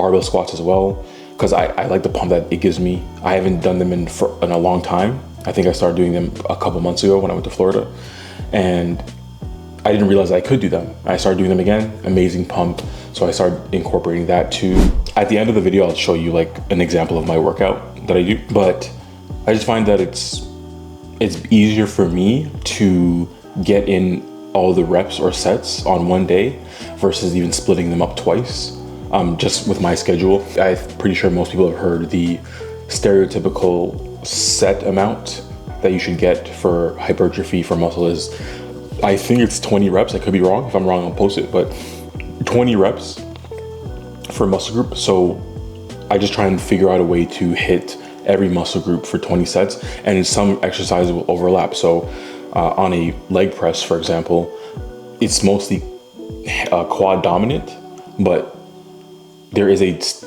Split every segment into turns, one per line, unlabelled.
barbell squats as well, because I like the pump that it gives me. I haven't done them in a long time. I think I started doing them a couple months ago when I went to Florida, and I didn't realize I could do them. I started doing them again, amazing pump. So I started incorporating that too. At the end of the video, I'll show you like an example of my workout that I do, but I just find that it's easier for me to get in all the reps or sets on one day versus even splitting them up twice. Just with my schedule, I'm pretty sure most people have heard the stereotypical set amount that you should get for hypertrophy for muscle is, I think it's 20 reps. I could be wrong. If I'm wrong, I'll post it, but 20 reps for muscle group. So I just try and figure out a way to hit every muscle group for 20 sets, and some exercises will overlap. So on a leg press, for example, it's mostly quad dominant, but there is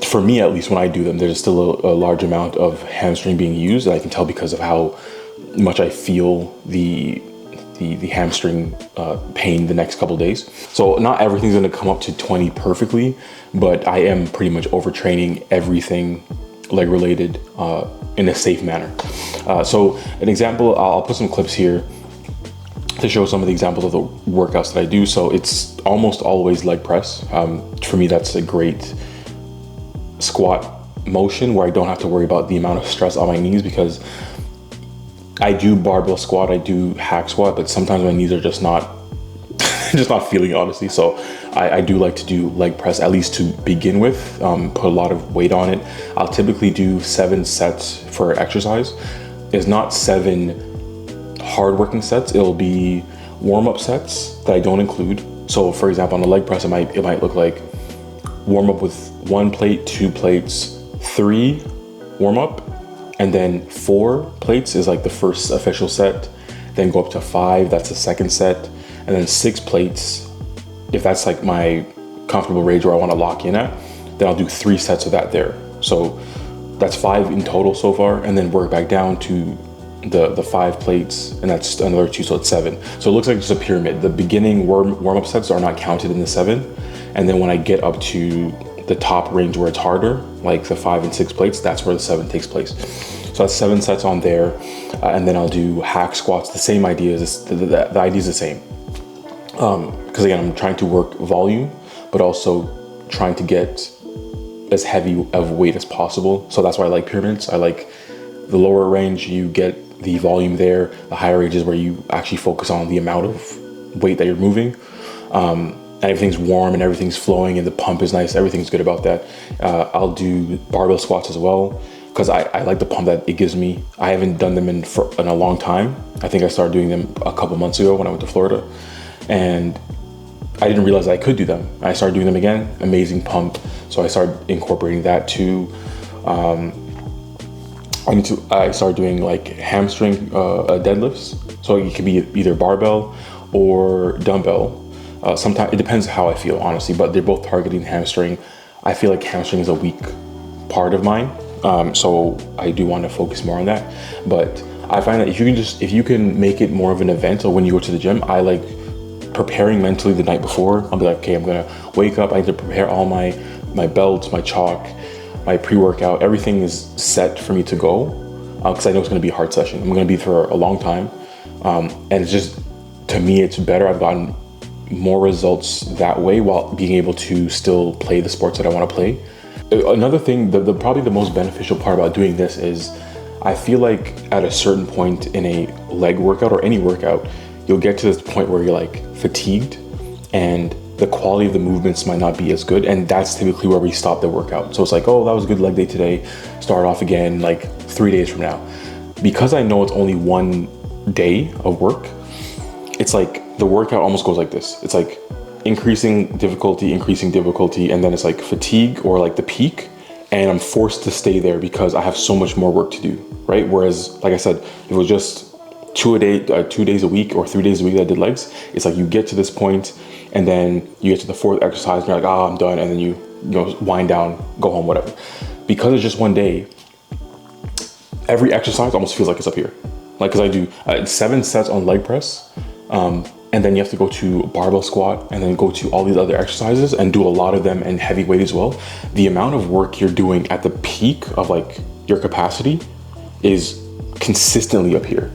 for me at least, when I do them, there's still a large amount of hamstring being used. And I can tell because of how much I feel the hamstring pain the next couple days. So not everything's gonna come up to 20 perfectly, but I am pretty much overtraining everything leg related in a safe manner. So an example, I'll put some clips here to show some of the examples of the workouts that I do. So it's almost always leg press. For me, that's a great squat motion where I don't have to worry about the amount of stress on my knees, because I do barbell squat, I do hack squat, but sometimes my knees are just not feeling it, honestly. So I do like to do leg press, at least to begin with, put a lot of weight on it. I'll typically do 7 sets for exercise. It's not 7 hard working sets. It'll be warm-up sets that I don't include. So for example, on a leg press, it might look like warm up with 1 plate, 2 plates, 3 warm up, and then 4 plates is like the first official set. Then go up to 5, that's the second set, and then 6 plates, if that's like my comfortable range where I want to lock in at, then I'll do 3 sets of that there. So that's 5 in total so far, and then work back down to the 5 plates, and that's another 2, so it's 7. So it looks like just a pyramid. The beginning warm-up sets are not counted in the 7, and then when I get up to the top range where it's harder, like the 5 and 6 plates, that's where the 7 takes place. So that's 7 sets on there, and then I'll do hack squats. The same idea is the idea is the same, because again, I'm trying to work volume, but also trying to get as heavy of weight as possible. So that's why I like pyramids. I like the lower range, you get the volume there. The higher range is where you actually focus on the amount of weight that you're moving. And everything's warm and everything's flowing and the pump is nice. Everything's good about that. I'll do barbell squats as well, because I like the pump that it gives me. I haven't done them in a long time. I think I started doing them a couple months ago when I went to Florida, and I didn't realize I could do them. I started doing them again, amazing pump. So I started incorporating that too. I started doing like hamstring deadlifts. So it could be either barbell or dumbbell. Sometimes it depends how I feel, honestly, but they're both targeting hamstring. I feel like hamstring is a weak part of mine. So I do want to focus more on that. But I find that if you can make it more of an event, or when you go to the gym, I like preparing mentally the night before. I'll be like, okay, I'm gonna wake up, I need to prepare all my belts, my chalk, my pre-workout, everything is set for me to go, because I know it's gonna be a hard session. I'm gonna be for a long time. And it's just, to me, it's better. I've gotten more results that way while being able to still play the sports that I want to play. Another thing, probably the most beneficial part about doing this is I feel like at a certain point in a leg workout or any workout, you'll get to this point where you're like fatigued and the quality of the movements might not be as good. And that's typically where we stop the workout. So it's like, oh, that was a good leg day today. Start off again like 3 days from now. Because I know it's only 1 day of work, it's like the workout almost goes like this. It's like increasing difficulty, and then it's like fatigue or like the peak, and I'm forced to stay there because I have so much more work to do, right? Whereas, like I said, if it was just 2 days a week or 3 days a week that I did legs, it's like you get to this point and then you get to the 4th exercise and you're like, oh, I'm done, and then you wind down, go home, whatever. Because it's just 1 day, every exercise almost feels like it's up here. Like, because I do 7 sets on leg press, and then you have to go to barbell squat and then go to all these other exercises and do a lot of them in heavy weight as well, the amount of work you're doing at the peak of like your capacity is consistently up here,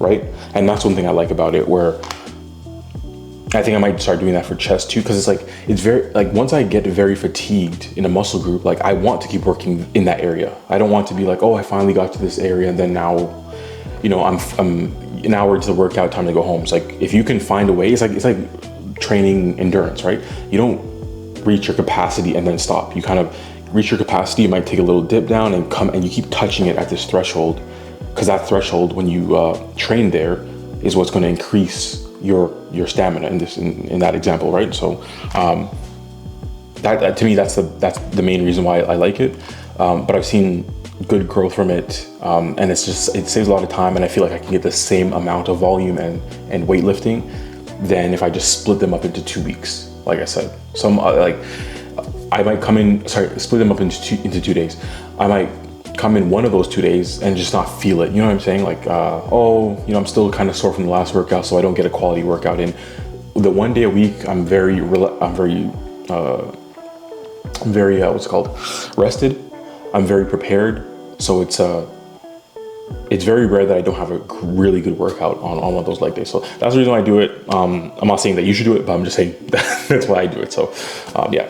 right? And that's one thing I like about it, where I think I might start doing that for chest too, because it's very, like once I get very fatigued in a muscle group, like I want to keep working in that area. I don't want to be like, oh, I finally got to this area and then now, you know, I'm an hour into the workout, time to go home. It's like, if you can find a way, it's like training endurance, right? You don't reach your capacity and then stop. You kind of reach your capacity, you might take a little dip down and come, and you keep touching it at this threshold, because that threshold, when you train there, is what's going to increase your stamina in that example, right? So that to me, that's the main reason why I like it. But I've seen good growth from it, and it saves a lot of time, and I feel like I can get the same amount of volume and weightlifting than if I just split them up into 2 weeks. Like I said, I might come in, split them up into 2 days. I might come in one of those 2 days and just not feel it. You know what I'm saying? Like, I'm still kind of sore from the last workout, so I don't get a quality workout in. The 1 day a week, I'm very rested. I'm very prepared. So it's very rare that I don't have a really good workout on one of those leg days. So that's the reason why I do it. I'm not saying that you should do it, but I'm just saying that's why I do it. So, yeah.